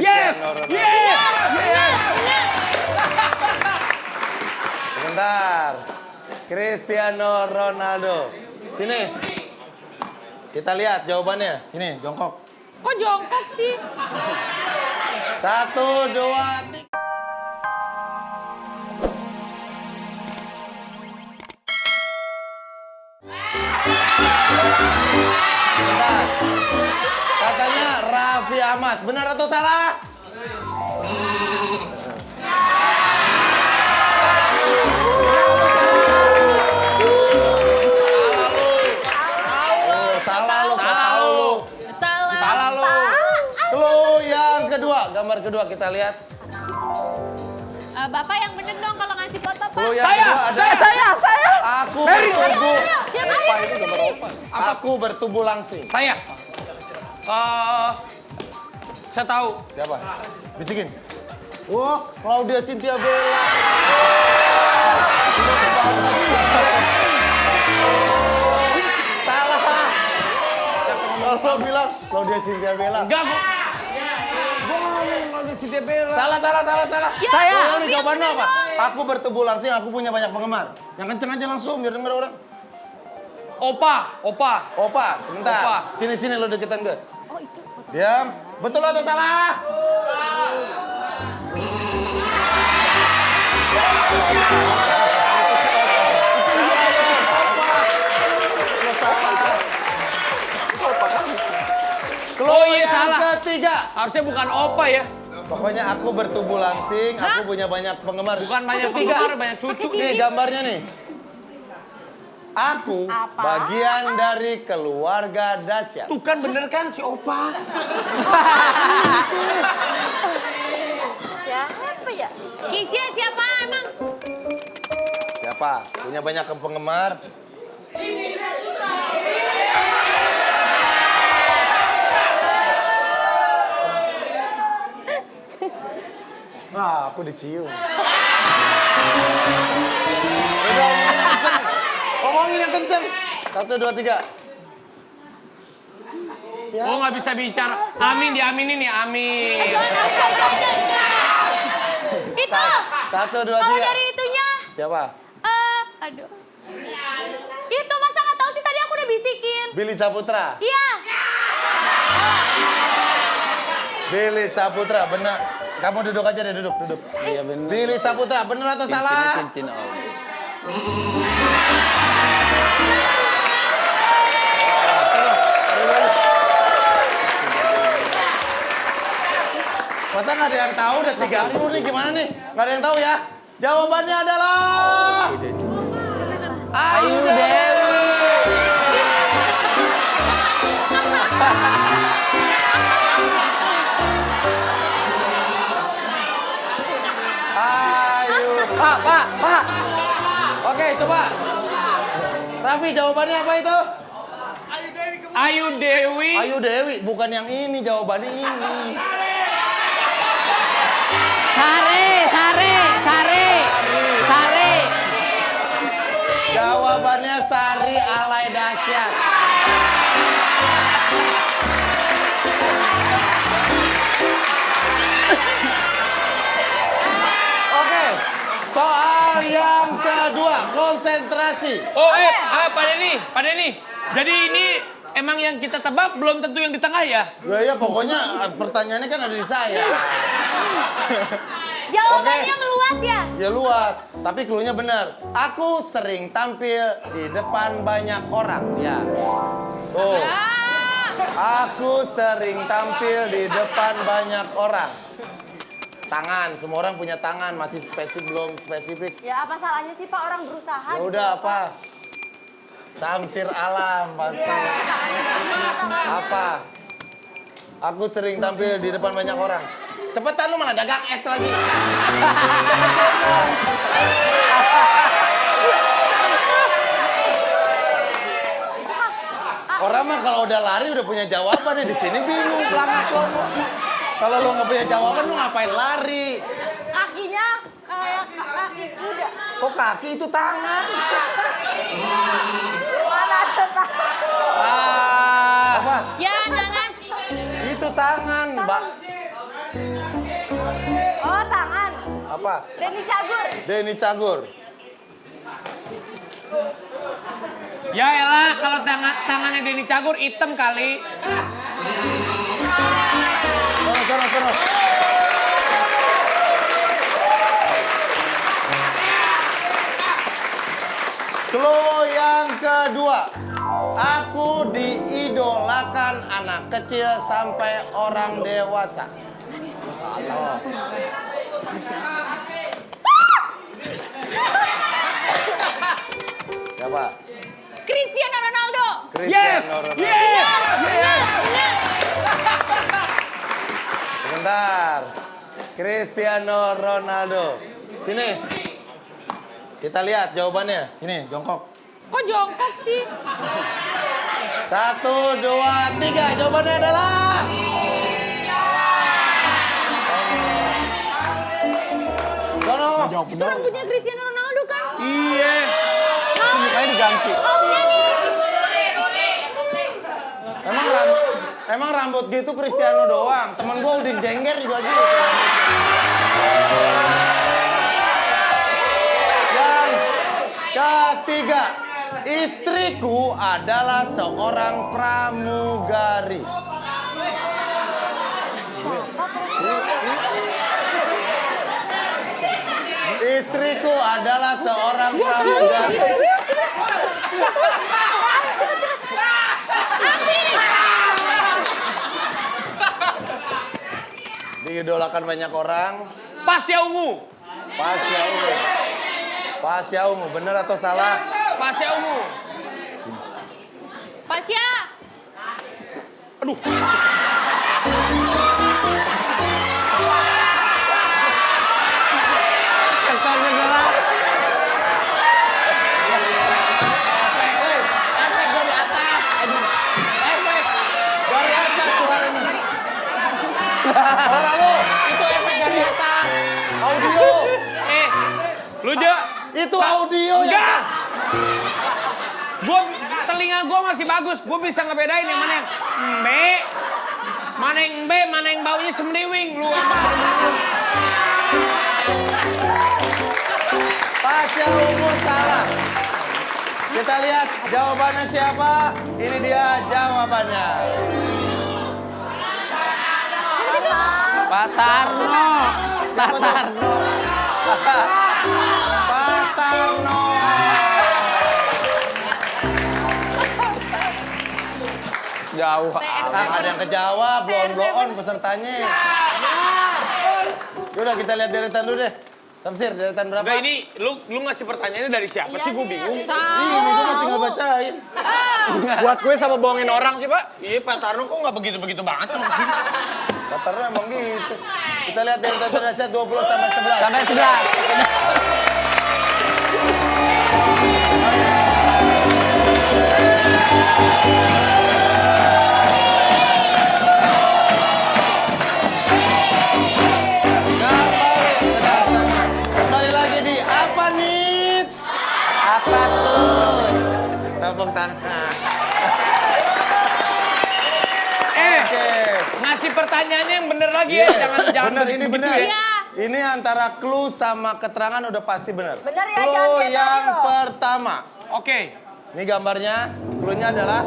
Cristiano Ronaldo. Sebentar. Cristiano Ronaldo. Sini. Kita lihat jawabannya. Sini, jongkok. Kok jongkok sih? 1, 2, 3. Bentar. Katanya Raffi Ahmad. Benar atau salah? Salah lu, tahu lu. Salah lu. Clue yang kedua, gambar kedua kita lihat. Bapak yang bener dong kalau ngasih foto, Pak. Clue yang kedua ada. Saya. Aku bertubuh. Siapa? Opa itu gambar opa. Aku bertubuh langsing. Saya. Saya tahu. Siapa? Bisikin. Wah, Claudia Cynthia Bella. Salah. Kalau bilang Claudia Cynthia Bella. Enggak, gua ngomong kalau si Debela. Salah. Ya, Saya. Raffi Ini yang jawabannya bener apa? dong. Aku bertubuh langsing, aku punya banyak penggemar. Yang kenceng aja langsung biar denger orang. Opa. Opa, sebentar. Opa. Sini lo deketan gue. Oh, itu foto. Diam. Betul atau salah? Oh iya, yang salah. ketiga. Harusnya bukan Opa ya. Pokoknya aku bertubuh langsing, aku punya banyak penggemar. Bukan banyak Ketiga. penggemar, banyak cucu. Nih gambarnya nih. Aku bagian dari keluarga dahsyat. Tuh kan bener kan si Opa. Siapa ya? Kisia siapa emang? Siapa? Punya banyak penggemar. Aku dicium. Udah omongin yang kenceng. Omongin yang kenceng. 1, 2, 3. Siapa? Oh nggak bisa bicara. Amin, diaminin nih, amin. Itu. 1, 2, 3. Kalau dari itunya. Siapa? Aduh. Itu masa nggak tahu sih tadi aku udah bisikin. Billy Saputra. Iya. Billy Saputra, benar. Kamu duduk aja deh, duduk. Iya bener. Billy Saputra, benar atau salah? Cincin Om. Masa nggak ada yang tahu? Udah 30 nih, gimana nih? Nggak ada yang tahu ya? Jawabannya adalah... Ayu Dewi. Ayu. Pak. Oke, coba. Raffi, jawabannya apa itu? Ayu Dewi. Ayu Dewi, bukan yang ini, jawabannya ini. Sare. Jawabannya Sari Alay Dahsyat. Oke, soal yang kedua, konsentrasi. Oh Pak Denny. Jadi ini emang yang kita tebak belum tentu yang di tengah ya? Ya, pokoknya pertanyaannya kan ada di saya. Jawabannya Oke. meluas ya? Ya luas, tapi cluenya benar. Aku sering tampil di depan banyak orang. Ya. Tuh. Aku sering tampil di depan banyak orang. Tangan, semua orang punya tangan, masih belum spesifik. Ya apa salahnya sih Pak orang berusaha? Ya udah apa? Samsir alam pasti. Apa? Aku sering tampil di depan banyak orang. Cepetan lu, mana dagang es lagi. Orang mah kalau udah lari udah punya jawaban ya, di sini bingung pelangak lo. Kalau lo nggak punya jawaban lu ngapain lari? Kakinya kayak kaki kuda. Kok kaki itu tangan? Mana tuh Pak? Apa? Ya nanas. Itu tangan, Mbak. Apa? Denny Cagur. Denny Cagur. Ya elah, kalau tangannya Denny Cagur hitam kali. Sono. Clue yang kedua. Aku diidolakan anak kecil sampai orang dewasa. Siapa? Cristiano Ronaldo. Yes! Cristiano Ronaldo. Yes! Sebentar. Cristiano Ronaldo. Sini. Kita lihat jawabannya. Sini, jongkok. Kok jongkok sih? 1, 2, 3. Jawabannya adalah... Sono. Itu rambutnya Cristiano Ronaldo kan? Iya. Mukanya diganti. Emang rambut gitu Cristiano doang. Temen gua Udin Jengger juga gitu. Yang ketiga, istriku adalah seorang pramugari. Istriku adalah seorang pramugari. Diidolakan banyak orang. Pasya Ungu. Pasya Ungu, bener atau salah? Pasya Ungu. Pasya. Aduh. Efek dari atas. Efek dari atas suaranya. Suara lu, itu efek dari atas. Audio. Lu Jo. Itu audio ya. Enggak. Telinga gua masih bagus. Gua bisa ngebedain yang mana yang embe, mana yang embe, mana yang baunya semriwing. Lu apa? Pasya Ungu salah. Kita lihat jawabannya siapa. Ini dia jawabannya. Pak Tarno. Siapa tuh? Pak Tarno. Jauh. Ada yang kejawab, blow-on pesertanya. Yaudah kita lihat deretan dulu deh. Samsir, deretan berapa? Enggak, ini lu ngasih pertanyaannya dari siapa sih? Gue bingung. Ini gue mau tinggal bacain. Buat gue sama bohongin orang sih, Pak. Iya, Pak Tarno kok nggak begitu-begitu banget sama sih? Patternnya emang gitu. Kita lihat deretan derajat 20 sampai 11. Sampai 11. Kembali lagi di apa nih? Apa tuh? Tepuk tangan. Oke. Ngasih pertanyaannya yang bener lagi Iya, ya, jangan bener, ini begitu bener. ya. Iya. Ini antara clue sama keterangan udah pasti bener. Bener ya, jangan Clue kayak tadi yang loh. pertama. Oke. Ini gambarnya, clue-nya adalah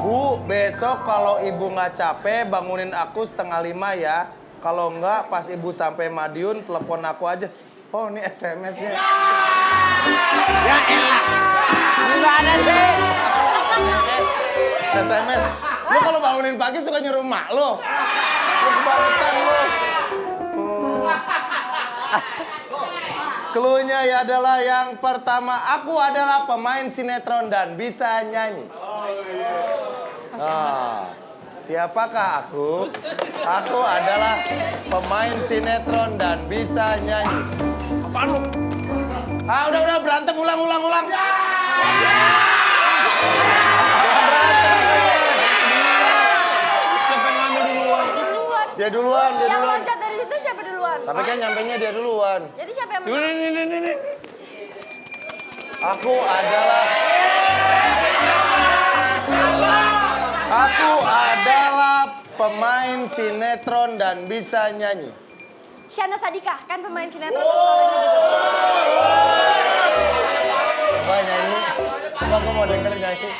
Bu, besok kalau ibu nggak capek bangunin aku 4:30 ya. Kalau nggak pas ibu sampai Madiun telepon aku aja. Oh ini SMS-nya. Ya elah. Gimana sih? SMS. Lu kalau bangunin pagi suka nyuruh emak lo. Lu kebangetan lo. Clue-nya ya adalah yang pertama, aku adalah pemain sinetron dan bisa nyanyi. Nah, siapakah aku? Aku adalah pemain sinetron dan bisa nyanyi. Apaan lu? Udah berantem ulang. Jangan berantem makanya. Siapa yang ngambil duluan? Duluan. Dia duluan. Yang loncat dari situ siapa duluan? Tapi kan nyampenya dia duluan. Jadi siapa yang Ini. Aku adalah pemain sinetron dan bisa nyanyi. Syahna Sadika, kan pemain sinetron. Coba nyanyi. Coba gue mau denger nyanyi.